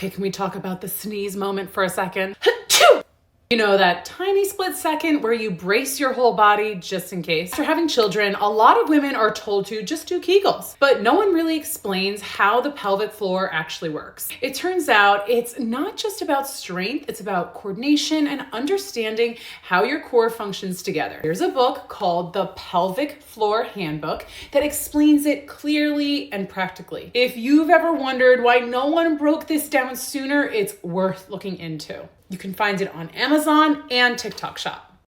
Okay, can we talk about the sneeze moment for a second? You know, that tiny split second where you brace your whole body just in case. After having children, a lot of women are told to just do Kegels, but no one really explains how the pelvic floor actually works. It turns out it's not just about strength, it's about coordination and understanding how your core functions together. There's a book called The Pelvic Floor Handbook that explains it clearly and practically. If you've ever wondered why no one broke this down sooner, it's worth looking into. You can find it on Amazon and TikTok Shop.